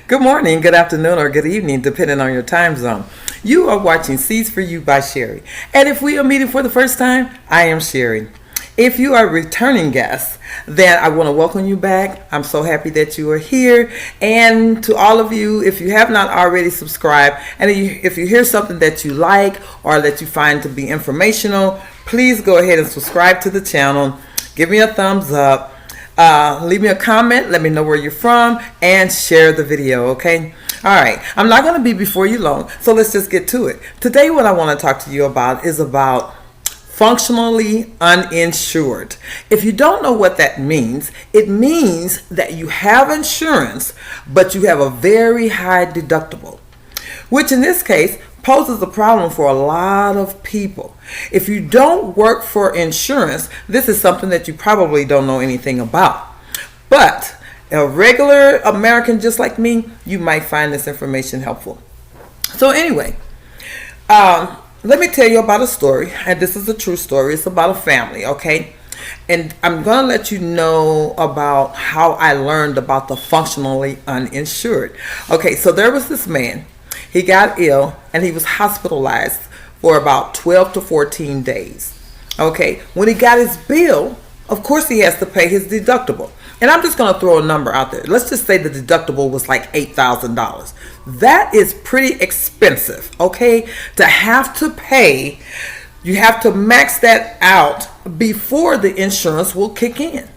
Good morning, good afternoon, or good evening, depending on your time zone. You are watching Seeds for You by Sherry. And if we are meeting for the first time, I am Sherry. If you are a returning guest, then I want to welcome you back. I'm so happy that you are here. And to all of you, if you have not already subscribed, and if you hear something that you like or that you find to be informational, please go ahead and subscribe to the channel. Give me a thumbs up. Leave me a comment, let me know where you're from, and share the video, okay? All right, I'm not going to be before you long, so let's just get to it. Today what I want to talk to you about is about functionally uninsured. If you don't know what that means, it means that you have insurance, but you have a very high deductible, which in this case poses a problem for a lot of people. If you don't work for insurance, this is something that you probably don't know anything about. But a regular American just like me, you might find this information helpful. So anyway, let me tell you about a story, and this is a true story. It's about a family, okay? And I'm going to let you know about how I learned about the functionally uninsured. Okay, so there was this man. He got ill and he was hospitalized for about 12 to 14 days. Okay, when he got his bill, of course he has to pay his deductible. And I'm just going to throw a number out there. Let's just say the deductible was like $8,000. That is pretty expensive, okay? To have to pay, you have to max that out before the insurance will kick in.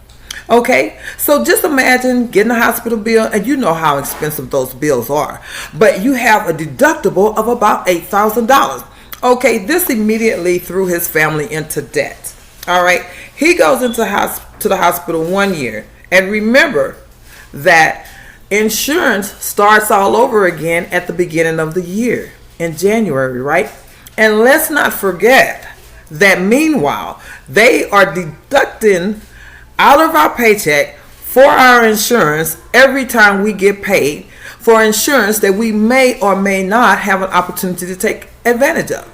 Okay, so just imagine getting a hospital bill, and you know how expensive those bills are. But you have a deductible of about $8,000. Okay, this immediately threw his family into debt. All right, he goes into the hospital 1 year. And remember that insurance starts all over again at the beginning of the year in January, right? And let's not forget that meanwhile, they are deducting out of our paycheck for our insurance every time we get paid for insurance that we may or may not have an opportunity to take advantage of.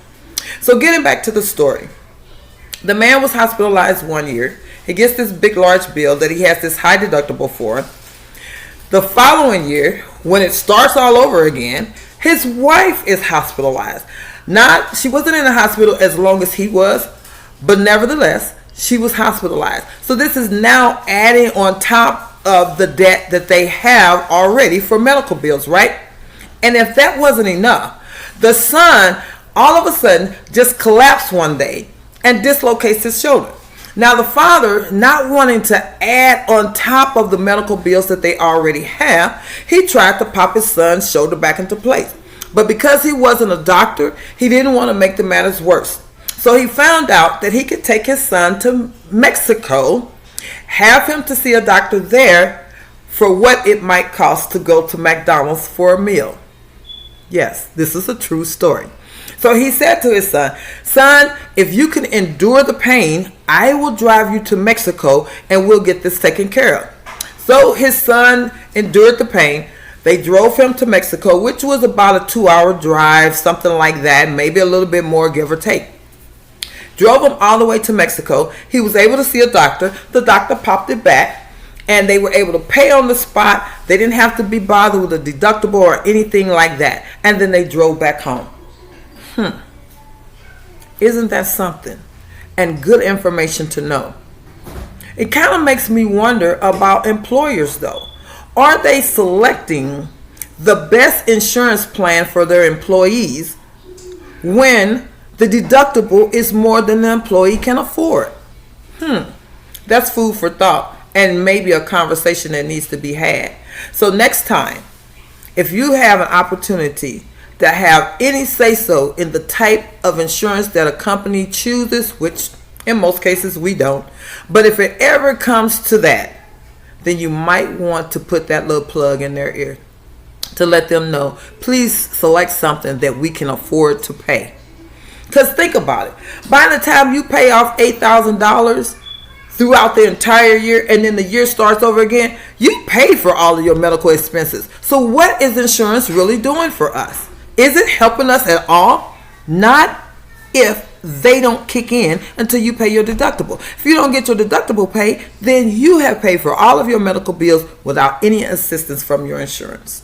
So getting back to the story, the man was hospitalized 1 year. He gets this big large bill that he has this high deductible for. The following year, when it starts all over again, his wife is hospitalized. She wasn't in the hospital as long as he was, but nevertheless, she was hospitalized. So this is now adding on top of the debt that they have already for medical bills, right? And if that wasn't enough, the son all of a sudden just collapsed one day and dislocates his shoulder. Now the father, not wanting to add on top of the medical bills that they already have, he tried to pop his son's shoulder back into place. But because he wasn't a doctor, he didn't want to make the matters worse. So he found out that he could take his son to Mexico, have him to see a doctor there for what it might cost to go to McDonald's for a meal. Yes, this is a true story. So he said to his son, "Son, if you can endure the pain, I will drive you to Mexico and we'll get this taken care of." So his son endured the pain. They drove him to Mexico, which was about a 2-hour drive, something like that, maybe a little bit more, give or take. Drove him all the way to Mexico. He was able to see a doctor. The doctor popped it back, and they were able to pay on the spot. They didn't have to be bothered with a deductible or anything like that. And then they drove back home. Isn't that something? And good information to know. It kind of makes me wonder about employers, though. Are they selecting the best insurance plan for their employees when the deductible is more than the employee can afford? That's food for thought, and maybe a conversation that needs to be had. So next time, if you have an opportunity to have any say-so in the type of insurance that a company chooses, which in most cases we don't, but if it ever comes to that, then you might want to put that little plug in their ear to let them know, please select something that we can afford to pay. Because think about it. By the time you pay off $8,000 throughout the entire year and then the year starts over again, you pay for all of your medical expenses. So what is insurance really doing for us? Is it helping us at all? Not if they don't kick in until you pay your deductible. If you don't get your deductible paid, then you have paid for all of your medical bills without any assistance from your insurance.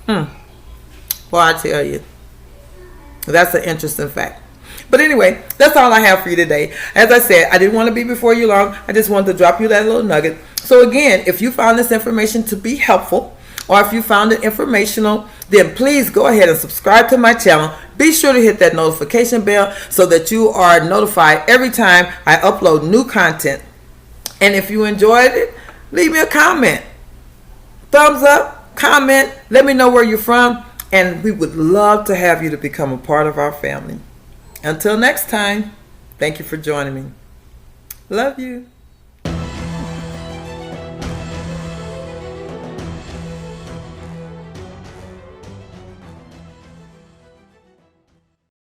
Well, I tell you, that's an interesting fact. But anyway, that's all I have for you today. As I said, I didn't want to be before you long. I just wanted to drop you that little nugget. So again, if you found this information to be helpful, or if you found it informational, then please go ahead and subscribe to my channel. Be sure to hit that notification bell so that you are notified every time I upload new content. And if you enjoyed it, leave me a comment. Thumbs up, comment, let me know where you're from, and we would love to have you to become a part of our family. Until next time, thank you for joining me. Love you.